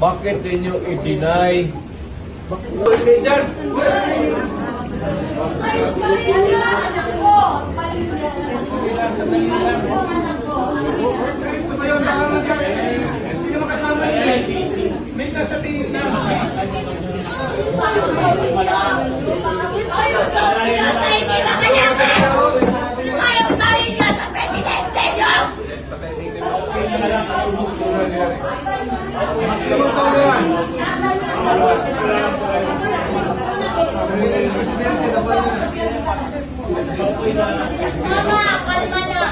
Bakit ninyo i-deny? Bakit dyan? May sasabihin na. Ayaw tawin ka sa hindi makalaman! Ayaw tawin ka sa presidente nyo! Mama, kalma na!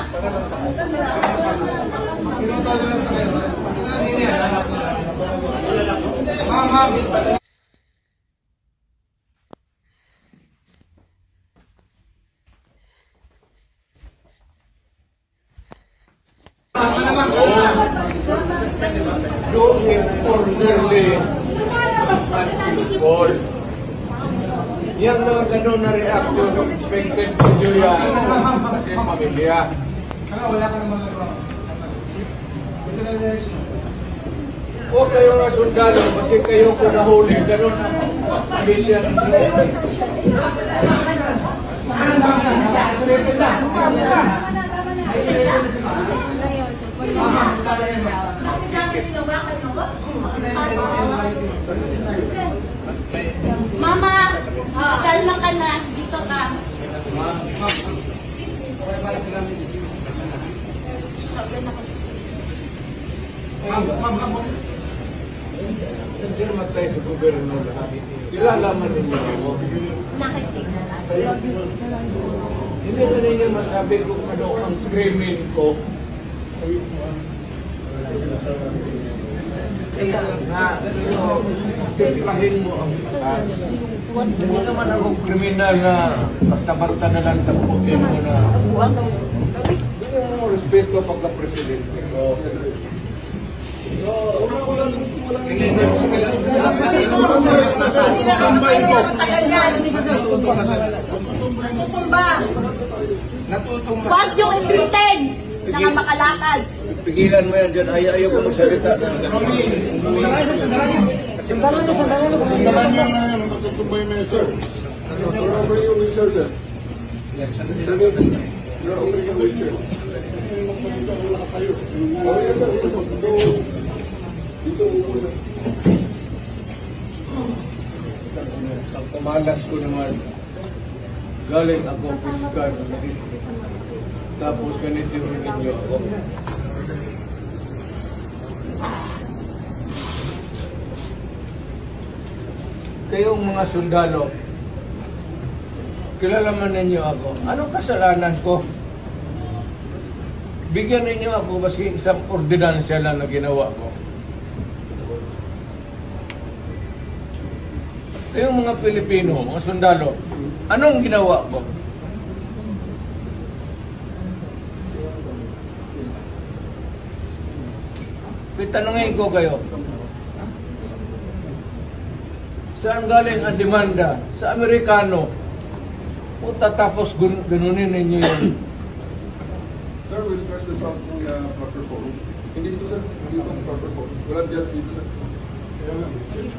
Don't orderly anti-call. Yan mga ganun na reaction, expected video yan kasi pamilya. Wala ka naman Huwag kayo nga sundalo kasi kayo ko nahuli, ganun ang pamilya ng sila. Mama, kalma ka na. Dito ka. Hindi naman tayo sa gobyerno lahat. Kilalaman ninyo ako. Nakisignal. Hindi na ninyo masabi kung ano ang krimen ko. Kaya nga, simplahin mo ang batas. Hindi naman akong kriminal na basta-basta na lang taputin mo na. Bigyan mo respeto pagka-presidente ko. Natutumba. Huwag yung imbitin! Nakamakalakad. Pigilan mo yan dyan. Ayaw ko magsalita. Dalan niya na yan, natutumbay na yan, sir. Over yung wheelchair, sir. You're over yung wheelchair. Kasi magpapita ko lang kayo. Oh, yes, sir. Yes, sir. So, dito upo, sir. Ang kamalas ko naman, galing ako fiskal. Tapos ganito yung ninyo ako. Kayong mga sundalo, kilala man ninyo ako. Anong kasalanan ko? Bigyan ninyo ako kasi isang ordinansya lang na ginawa ko. Kayong mga Pilipino, mga sundalo, anong ginawa ko? Tanungin ko kayo. Saan galing ang demanda? Sa Amerikano. O tatapos ganunin ninyo yun. Sir, we'll press this out ng proper form. Hindi dito, sir. Hindi dito ang proper form. Walang judge dito, sir.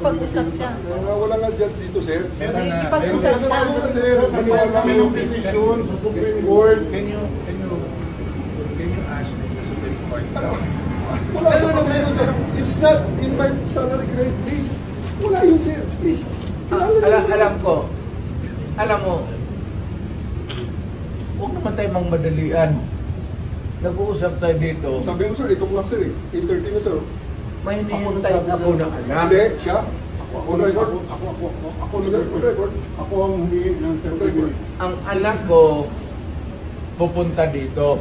Pag-usap siya. Wala nga judge dito, sir. Pag-usap siya. Sir, maniwala kami yung petition sa Supreme Court. Can you ask the Supreme Court? Wala sa pamilya, sir. It's not in my salary grade, please. Wala yun, sir. Please. Alam ko. Alam mo, huwag naman tayo mang madalian. Nag-uusap tayo dito. Sabi mo, sir, ito lang, sir. 8:30 na, sir. May hinihintay ako na anak. Hindi, siya. Ako on record. Ako on record. Ako ang humingi ng 30 minutes. Ang anak ko pupunta dito.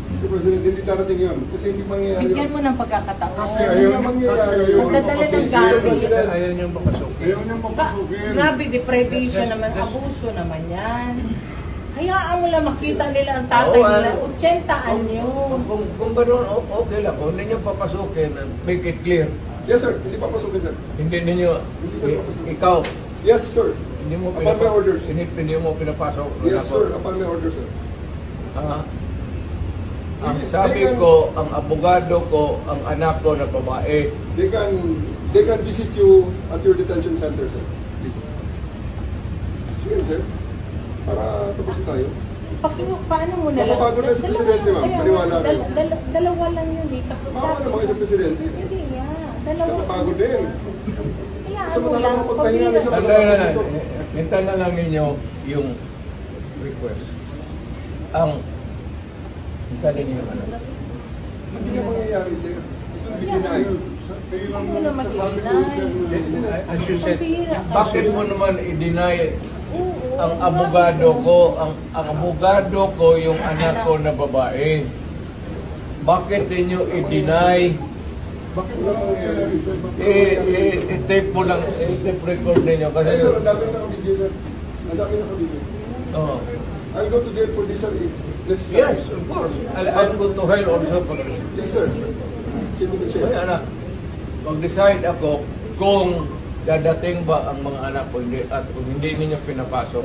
Mr. President, hindi darating yun. Kasi hindi mangyayari Bigyan yun. mo ng pagkakataon. Kasi ayaw niya mangyayari yun. Magdadala ng Kasi gamit. Ayaw niyong makasukin. Ayaw niya magpasukin. Grabe, deprivation naman. Abuso naman yan. Hayaan mo lang makita nila ang tatay Oo, nila. 80 anyo. Kung gano'n, okay lang. Kung hindi niyo papasukin, make it clear. Yes, sir. Hindi papasukin, sir. Hindi ninyo, ikaw, Yes, sir. hindi mo Upon my orders. hindi mo pinapasok. Yes, sir. Upon my orders, sir. Ang sabi ko, ang abogado ko, ang anak ko na babae. They can visit you at your detention center, sir. Please. Sige, sir. Para tapos tayo. Paano mo na lang? Mapapagod na si Presidente, ma'am. Paniwala kayo. Dalawa lang yun eh. Baka naman kayo sa Presidente. Hindi nga. Dalawa. Napapagod din. Kaya Gusto mo ano talaga lang. magpahinga na siya. Tanda na, hinta na lang ninyo yung request. Hinta ninyo yung ano. Hindi na mangyayari, sir. Ito ang bigyan Ano na mag-i-deny? As you said, Pambihira ka. bakit mo naman i-deny Oo, ang abogado ko, ang abogado ko yung anak ko na babae? Bakit ninyo i-deny? Bakit wala mangyayari, sir? I-tape mo lang, i-tape record ninyo kasi... Ay, sir, ang dami nakabigyo, sir. Ang dami nakabigyo. Oh. I'll go to jail for this, sir. If necessary. Yes, of course. I'll go to hell also. Please, sir. Sit to the chair. Kaya anak, mag-decide ako kung dadating ba ang mga anak ko hindi, at kung hindi ninyo pinapasok.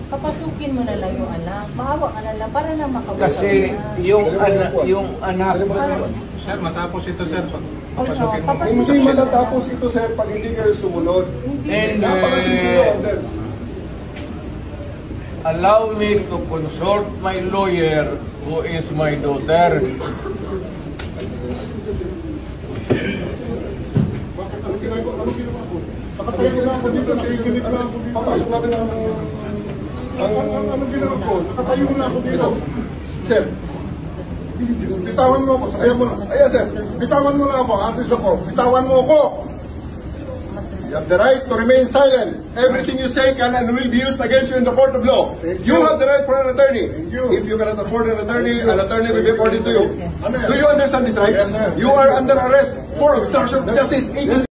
Papasukin mo na lang yung anak. Maawa ka na lang para na makawala. Kasi yung anak, Sir, matapos ito, sir. Papasukin mo. Hindi matatapos ito, sir, pag hindi kayo sumunod. and Napakasimple yung order. allow me to consult my lawyer who is my daughter. Bakit? Anong ginagawa? Anong ginawa ko? Nakatayo na ako dito sa unit na ako dito. Papasok namin ang... Anong ginawa ko? Nakatayo na ako dito. Sir. Bitawan mo ako. Ayaw mo na. Ayaw, sir. Bitawan mo na ako. Artist ako. Bitawan mo ako. You have the right to remain silent. Everything you say can and will be used against you in the court of law. You have the right for an attorney. If you cannot afford an attorney will be according to you. Do you understand this right? Yes, sir. You are under arrest for obstruction of justice.